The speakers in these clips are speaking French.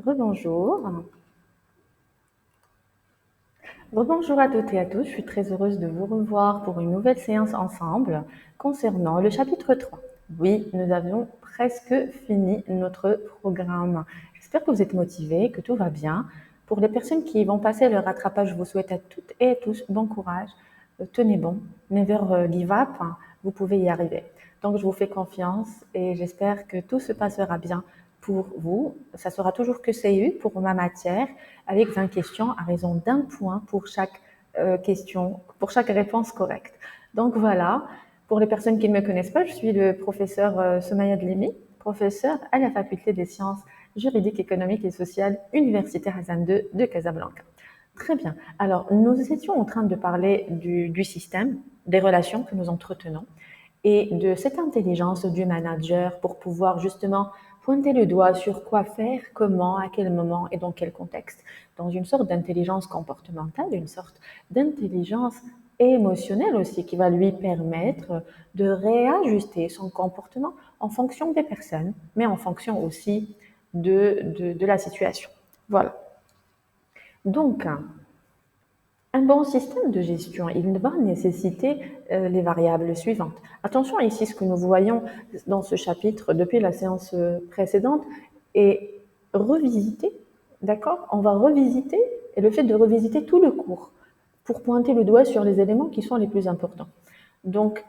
Rebonjour. Rebonjour à toutes et à tous. Je suis très heureuse de vous revoir pour une nouvelle séance ensemble concernant le chapitre 3. Oui, nous avons presque fini notre programme. J'espère que vous êtes motivés, que tout va bien. Pour les personnes qui vont passer le rattrapage, je vous souhaite à toutes et à tous bon courage. Tenez bon, never give up. Vous pouvez y arriver. Donc, je vous fais confiance et j'espère que tout se passera bien pour vous. Ça sera toujours que CU pour ma matière, avec 20 questions à raison d'un point pour chaque question, pour chaque réponse correcte. Donc voilà, pour les personnes qui ne me connaissent pas, je suis le professeur Somaya Dlimi, professeur à la faculté des sciences juridiques, économiques et sociales, Université Hassan II de Casablanca. Très bien. Alors, nous étions en train de parler du système, des relations que nous entretenons et de cette intelligence du manager pour pouvoir justement pointer le doigt sur quoi faire, comment, à quel moment et dans quel contexte, dans une sorte d'intelligence comportementale, une sorte d'intelligence émotionnelle aussi qui va lui permettre de réajuster son comportement en fonction des personnes, mais en fonction aussi de la situation. Voilà. Donc, un bon système de gestion, il va nécessiter les variables suivantes. Attention ici, ce que nous voyons dans ce chapitre depuis la séance précédente est revisité, d'accord? On va revisiter, et le fait de revisiter tout le cours pour pointer le doigt sur les éléments qui sont les plus importants. Donc,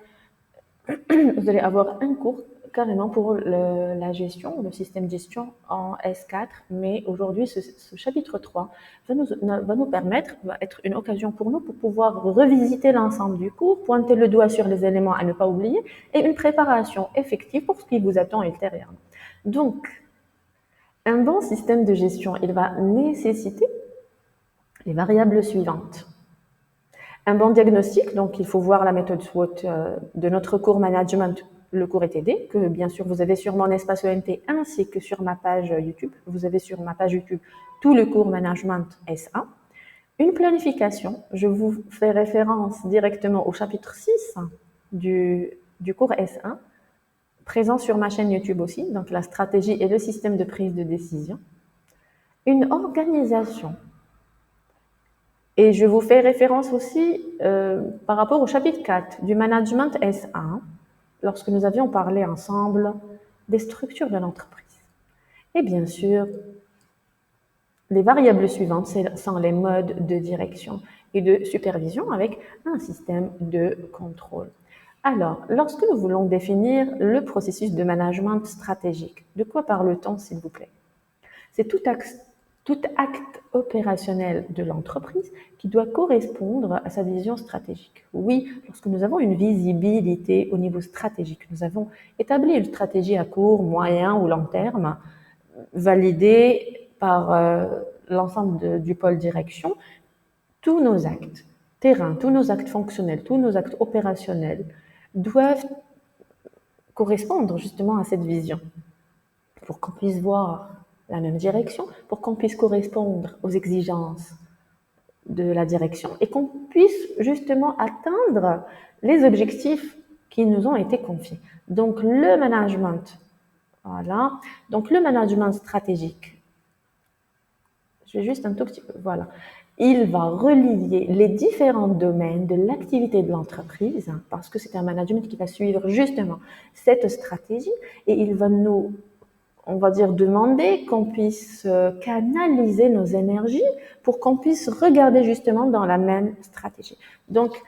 vous allez avoir un cours carrément pour la gestion, le système de gestion en S4, mais aujourd'hui, ce chapitre 3 va nous permettre, va être une occasion pour nous pour pouvoir revisiter l'ensemble du cours, pointer le doigt sur les éléments à ne pas oublier et une préparation effective pour ce qui vous attend ultérieurement. Donc, un bon système de gestion, il va nécessiter les variables suivantes. Un bon diagnostic, donc il faut voir la méthode SWOT de notre cours management, le cours ETD, que bien sûr vous avez sur mon espace ENT ainsi que sur ma page YouTube. Vous avez sur ma page YouTube tout le cours management SA. Une planification, je vous fais référence directement au chapitre 6 du cours S1, présent sur ma chaîne YouTube aussi, donc la stratégie et le système de prise de décision. Une organisation, et je vous fais référence aussi par rapport au chapitre 4 du management S1, lorsque nous avions parlé ensemble des structures de l'entreprise. Et bien sûr, les variables suivantes sont les modes de direction et de supervision avec un système de contrôle. Alors, lorsque nous voulons définir le processus de management stratégique, de quoi parle-t-on, s'il vous plaît? C'est tout acte opérationnel de l'entreprise qui doit correspondre à sa vision stratégique. Oui, lorsque nous avons une visibilité au niveau stratégique, nous avons établi une stratégie à court, moyen ou long terme, validée par l'ensemble du pôle direction, tous nos actes terrain, tous nos actes fonctionnels, tous nos actes opérationnels doivent correspondre justement à cette vision pour qu'on puisse voir la même direction, pour qu'on puisse correspondre aux exigences de la direction et qu'on puisse justement atteindre les objectifs qui nous ont été confiés. Donc le management, voilà. Donc le management stratégique, je vais juste un tout petit peu, voilà. Il va relier les différents domaines de l'activité de l'entreprise, parce que c'est un management qui va suivre justement cette stratégie et il va nous, on va dire, demander qu'on puisse canaliser nos énergies pour qu'on puisse regarder justement dans la même stratégie. Donc,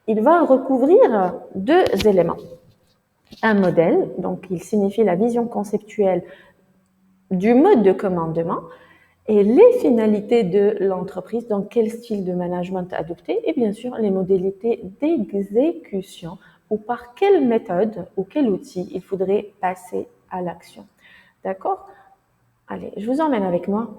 il va recouvrir deux éléments. Un modèle, donc il signifie la vision conceptuelle du mode de commandement et les finalités de l'entreprise, donc quel style de management adopter et bien sûr les modalités d'exécution ou par quelle méthode ou quel outil il faudrait passer à l'action. D'accord? Allez, je vous emmène avec moi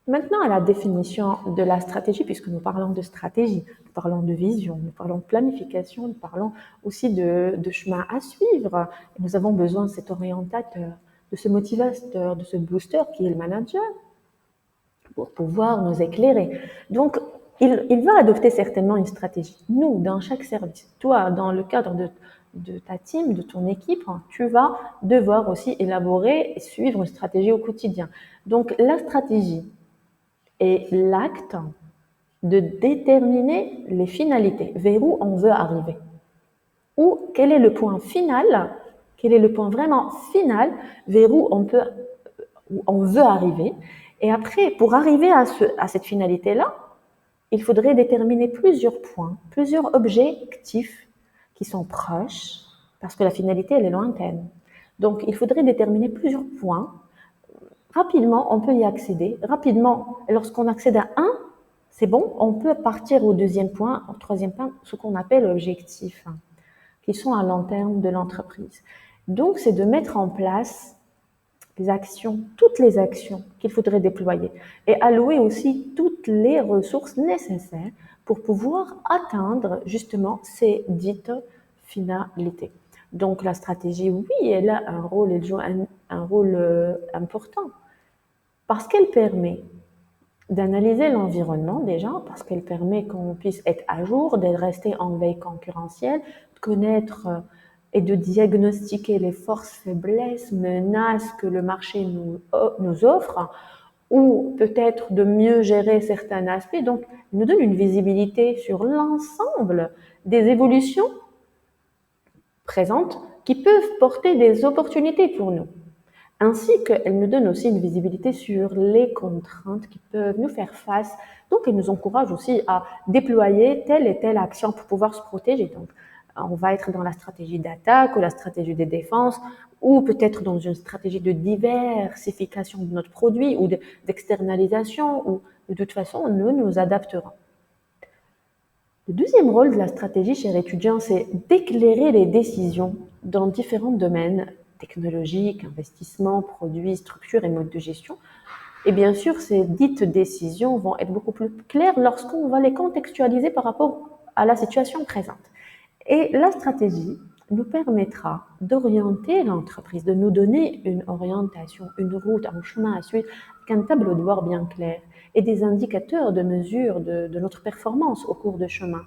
maintenant à la définition de la stratégie, puisque nous parlons de stratégie, nous parlons de vision, nous parlons de planification, nous parlons aussi de chemin à suivre. Et nous avons besoin de cet orientateur, de ce motivateur, de ce booster qui est le manager pour pouvoir nous éclairer. Donc, il va adopter certainement une stratégie. Nous, dans chaque service, toi, dans le cadre de ta team, de ton équipe, tu vas devoir aussi élaborer et suivre une stratégie au quotidien. Donc, la stratégie est l'acte de déterminer les finalités, vers où on veut arriver. Ou quel est le point final, quel est le point vraiment final vers où on veut arriver. Et après, pour arriver à cette finalité-là, il faudrait déterminer plusieurs points, plusieurs objectifs qui sont proches, parce que la finalité, elle est lointaine. Donc, il faudrait déterminer plusieurs points. Rapidement, on peut y accéder. Rapidement, lorsqu'on accède à un, c'est bon, on peut partir au deuxième point, au troisième point, ce qu'on appelle objectifs, qui sont à long terme de l'entreprise. Donc, c'est de mettre en place les actions, toutes les actions qu'il faudrait déployer et allouer aussi toutes les ressources nécessaires pour pouvoir atteindre justement ces dites finalités. Donc la stratégie, oui, elle a un rôle, elle joue un rôle important parce qu'elle permet d'analyser l'environnement déjà, parce qu'elle permet qu'on puisse être à jour, de rester en veille concurrentielle, de connaître et de diagnostiquer les forces, faiblesses, menaces que le marché nous offre, ou peut-être de mieux gérer certains aspects. Donc, elle nous donne une visibilité sur l'ensemble des évolutions présentes qui peuvent porter des opportunités pour nous. Ainsi qu'elle nous donne aussi une visibilité sur les contraintes qui peuvent nous faire face. Donc, elle nous encourage aussi à déployer telle et telle action pour pouvoir se protéger. Donc, on va être dans la stratégie d'attaque ou la stratégie de défense ou peut-être dans une stratégie de diversification de notre produit ou d'externalisation ou de toute façon, nous nous adapterons. Le deuxième rôle de la stratégie, chers étudiants, c'est d'éclairer les décisions dans différents domaines technologiques, investissements, produits, structures et modes de gestion. Et bien sûr, ces dites décisions vont être beaucoup plus claires lorsqu'on va les contextualiser par rapport à la situation présente. Et la stratégie nous permettra d'orienter l'entreprise, de nous donner une orientation, une route, un chemin à suivre, avec un tableau de bord bien clair et des indicateurs de mesure de notre performance au cours de chemin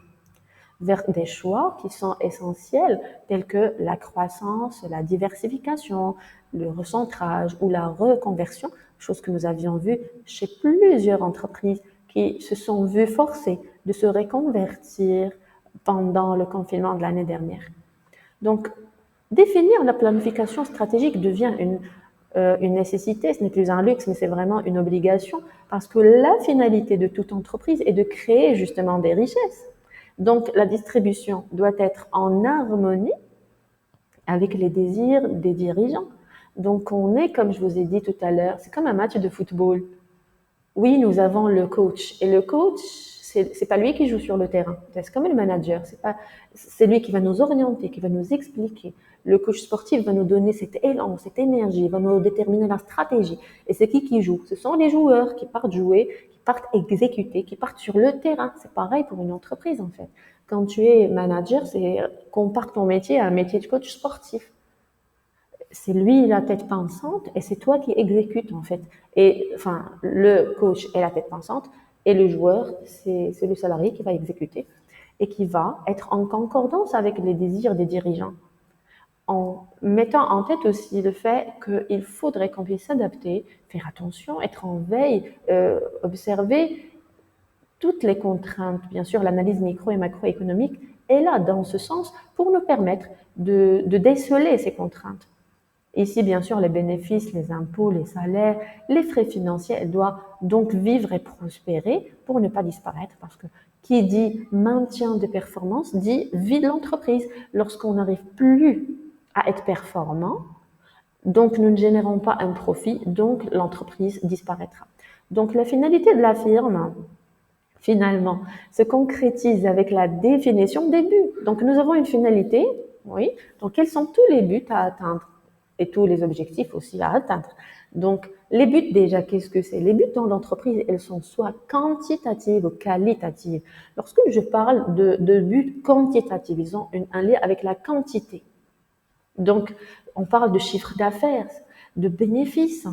vers des choix qui sont essentiels tels que la croissance, la diversification, le recentrage ou la reconversion, chose que nous avions vu chez plusieurs entreprises qui se sont vues forcées de se reconvertir pendant le confinement de l'année dernière. Donc, définir la planification stratégique devient une nécessité, ce n'est plus un luxe, mais c'est vraiment une obligation, parce que la finalité de toute entreprise est de créer justement des richesses. Donc, la distribution doit être en harmonie avec les désirs des dirigeants. Donc, on est, comme je vous ai dit tout à l'heure, c'est comme un match de football. Oui, nous avons le coach. Et le coach, c'est pas lui qui joue sur le terrain. C'est comme le manager. C'est lui qui va nous orienter, qui va nous expliquer. Le coach sportif va nous donner cet élan, cette énergie, va nous déterminer la stratégie. Et c'est qui joue? Ce sont les joueurs qui partent jouer, qui partent exécuter, qui partent sur le terrain. C'est pareil pour une entreprise, en fait. Quand tu es manager, c'est compare ton métier à un métier de coach sportif. C'est lui la tête pensante et c'est toi qui exécutes en fait. Et enfin, le coach est la tête pensante et le joueur, c'est le salarié qui va exécuter et qui va être en concordance avec les désirs des dirigeants. En mettant en tête aussi le fait qu'il faudrait qu'on puisse s'adapter, faire attention, être en veille, observer toutes les contraintes. Bien sûr, l'analyse micro et macroéconomique est là dans ce sens pour nous permettre de déceler ces contraintes. Ici, bien sûr, les bénéfices, les impôts, les salaires, les frais financiers, elle doit donc vivre et prospérer pour ne pas disparaître parce que qui dit maintien de performance dit vie de l'entreprise. Lorsqu'on n'arrive plus à être performant, donc nous ne générons pas un profit, donc l'entreprise disparaîtra. Donc la finalité de la firme, finalement, se concrétise avec la définition des buts. Donc nous avons une finalité, oui, donc quels sont tous les buts à atteindre? Et tous les objectifs aussi à atteindre. Donc, les buts déjà, qu'est-ce que c'est? Les buts dans l'entreprise, elles sont soit quantitatives ou qualitatives. Lorsque je parle de buts quantitatifs, ils ont un lien avec la quantité. Donc, on parle de chiffre d'affaires, de bénéfices,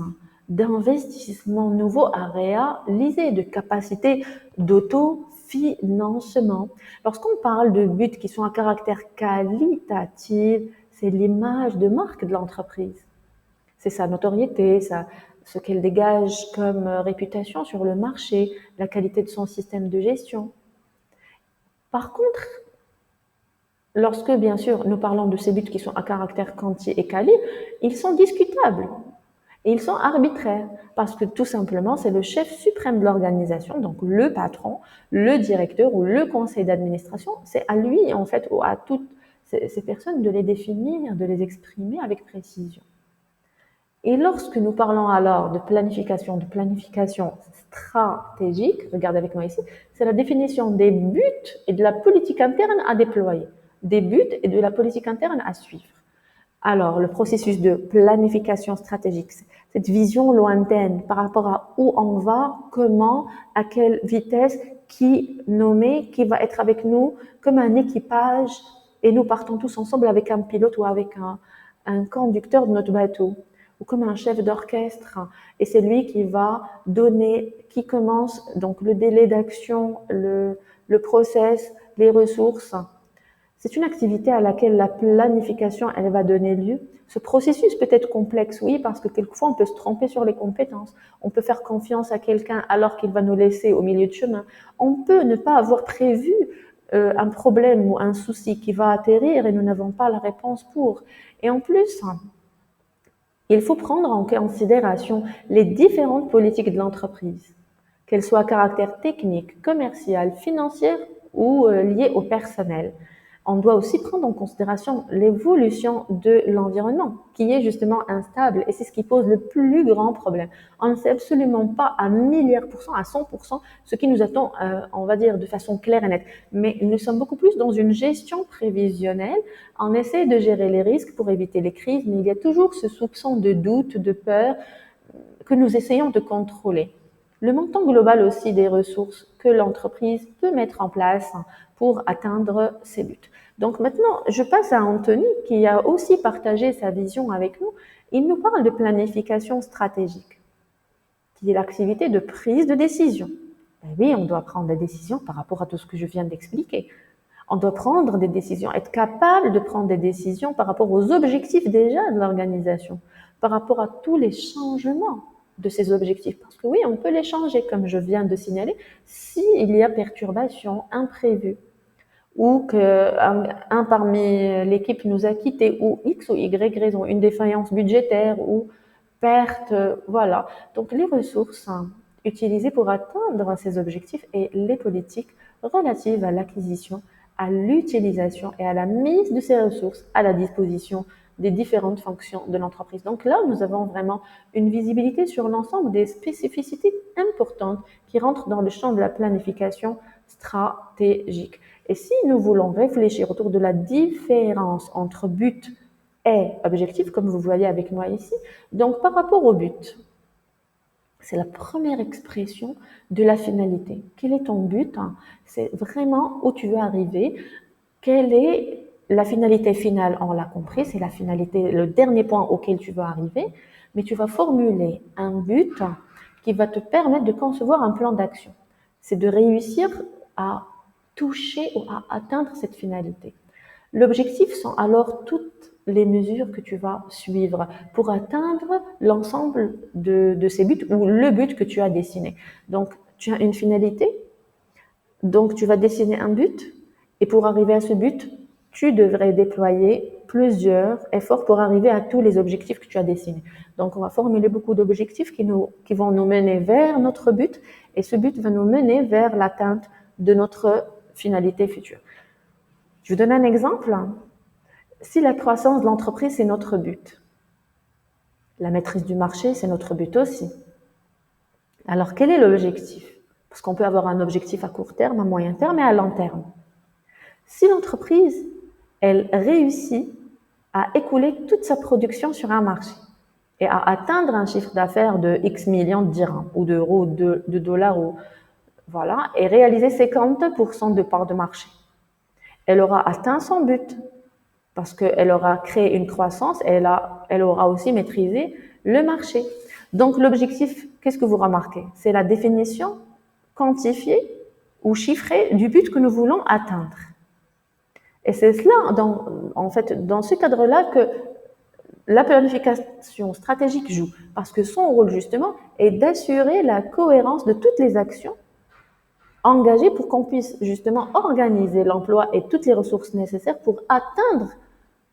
d'investissements nouveaux à réaliser, de capacité d'autofinancement. Lorsqu'on parle de buts qui sont à caractère qualitatif, c'est l'image de marque de l'entreprise. C'est sa notoriété, ce qu'elle dégage comme réputation sur le marché, la qualité de son système de gestion. Par contre, lorsque, bien sûr, nous parlons de ces buts qui sont à caractère quanti et quali, ils sont discutables et ils sont arbitraires parce que tout simplement, c'est le chef suprême de l'organisation, donc le patron, le directeur ou le conseil d'administration. C'est à lui, en fait, ou à toutes ces personnes de les définir, de les exprimer avec précision. Et lorsque nous parlons alors de planification stratégique, regardez avec moi ici, c'est la définition des buts et de la politique interne à déployer, des buts et de la politique interne à suivre. Alors, le processus de planification stratégique, cette vision lointaine par rapport à où on va, comment, à quelle vitesse, qui nommer, qui va être avec nous, comme un équipage, et nous partons tous ensemble avec un pilote ou avec un conducteur de notre bateau, ou comme un chef d'orchestre, et c'est lui qui va donner, qui commence donc le délai d'action, le process, les ressources. C'est une activité à laquelle la planification, elle va donner lieu. Ce processus peut être complexe, oui, parce que quelquefois on peut se tromper sur les compétences. On peut faire confiance à quelqu'un alors qu'il va nous laisser au milieu de chemin. On peut ne pas avoir prévu un problème ou un souci qui va atterrir et nous n'avons pas la réponse pour. Et en plus, il faut prendre en considération les différentes politiques de l'entreprise, qu'elles soient à caractère technique, commercial, financier ou liées au personnel. On doit aussi prendre en considération l'évolution de l'environnement, qui est justement instable, et c'est ce qui pose le plus grand problème. On ne sait absolument pas à milliards%, à 100%, ce qui nous attend, on va dire, de façon claire et nette. Mais nous sommes beaucoup plus dans une gestion prévisionnelle. On essaie de gérer les risques pour éviter les crises, mais il y a toujours ce soupçon de doute, de peur que nous essayons de contrôler. Le montant global aussi des ressources que l'entreprise peut mettre en place pour atteindre ses buts. Donc maintenant, je passe à Anthony qui a aussi partagé sa vision avec nous. Il nous parle de planification stratégique, qui est l'activité de prise de décision. Ben oui, on doit prendre des décisions par rapport à tout ce que je viens d'expliquer. On doit prendre des décisions, être capable de prendre des décisions par rapport aux objectifs déjà de l'organisation, par rapport à tous les changements de ces objectifs. Parce que oui, on peut les changer, comme je viens de signaler, s'il y a perturbation imprévue ou qu'un parmi l'équipe nous a quittés ou X ou Y raison, une défaillance budgétaire ou perte, voilà. Donc les ressources utilisées pour atteindre ces objectifs et les politiques relatives à l'acquisition, à l'utilisation et à la mise de ces ressources à la disposition des différentes fonctions de l'entreprise. Donc là, nous avons vraiment une visibilité sur l'ensemble des spécificités importantes qui rentrent dans le champ de la planification stratégique. Et si nous voulons réfléchir autour de la différence entre but et objectif, comme vous voyez avec moi ici, donc par rapport au but, c'est la première expression de la finalité. Quel est ton but? C'est vraiment où tu veux arriver. Quelle est la finalité finale? On l'a compris, c'est la finalité, le dernier point auquel tu veux arriver, mais tu vas formuler un but qui va te permettre de concevoir un plan d'action. C'est de réussir à toucher ou à atteindre cette finalité. L'objectif sont alors toutes les mesures que tu vas suivre pour atteindre l'ensemble de ces buts ou le but que tu as dessiné. Donc, tu as une finalité, donc tu vas dessiner un but et pour arriver à ce but, tu devrais déployer plusieurs efforts pour arriver à tous les objectifs que tu as dessinés. Donc, on va formuler beaucoup d'objectifs qui vont nous mener vers notre but et ce but va nous mener vers l'atteinte de notre finalité future. Je vous donne un exemple. Si la croissance de l'entreprise, c'est notre but, la maîtrise du marché, c'est notre but aussi. Alors, quel est l'objectif? Parce qu'on peut avoir un objectif à court terme, à moyen terme et à long terme. Si l'entreprise, elle réussit à écouler toute sa production sur un marché et à atteindre un chiffre d'affaires de X millions de dirhams ou d'euros, de dollars, ou, voilà, et réaliser 50% de part de marché, elle aura atteint son but. Parce qu'elle aura créé une croissance, elle aura aussi maîtrisé le marché. Donc, l'objectif, qu'est-ce que vous remarquez? C'est la définition quantifiée ou chiffrée du but que nous voulons atteindre. Et c'est cela, en fait, dans ce cadre-là, que la planification stratégique joue, parce que son rôle, justement, est d'assurer la cohérence de toutes les actions engagées pour qu'on puisse, justement, organiser l'emploi et toutes les ressources nécessaires pour atteindre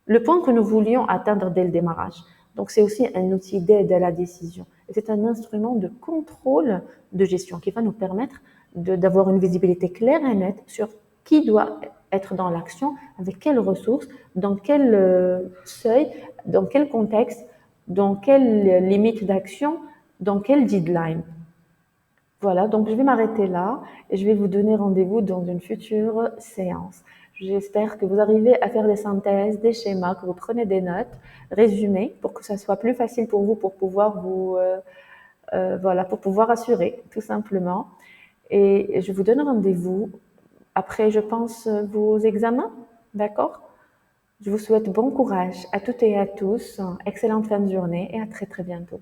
le point que nous voulions atteindre dès le démarrage. Donc, c'est aussi un outil d'aide à la décision. Et c'est un instrument de contrôle de gestion qui va nous permettre d'avoir une visibilité claire et nette sur qui doit être dans l'action, avec quelles ressources, dans quel seuil, dans quel contexte, dans quelle limite d'action, dans quel deadline. Voilà, donc je vais m'arrêter là et je vais vous donner rendez-vous dans une future séance. J'espère que vous arrivez à faire des synthèses, des schémas, que vous prenez des notes, résumés, pour que ça soit plus facile pour vous, pour pouvoir voilà, pour pouvoir assurer, tout simplement. Et je vous donne rendez-vous après, je pense, vos examens, d'accord? Je vous souhaite bon courage à toutes et à tous, excellente fin de journée et à très très bientôt.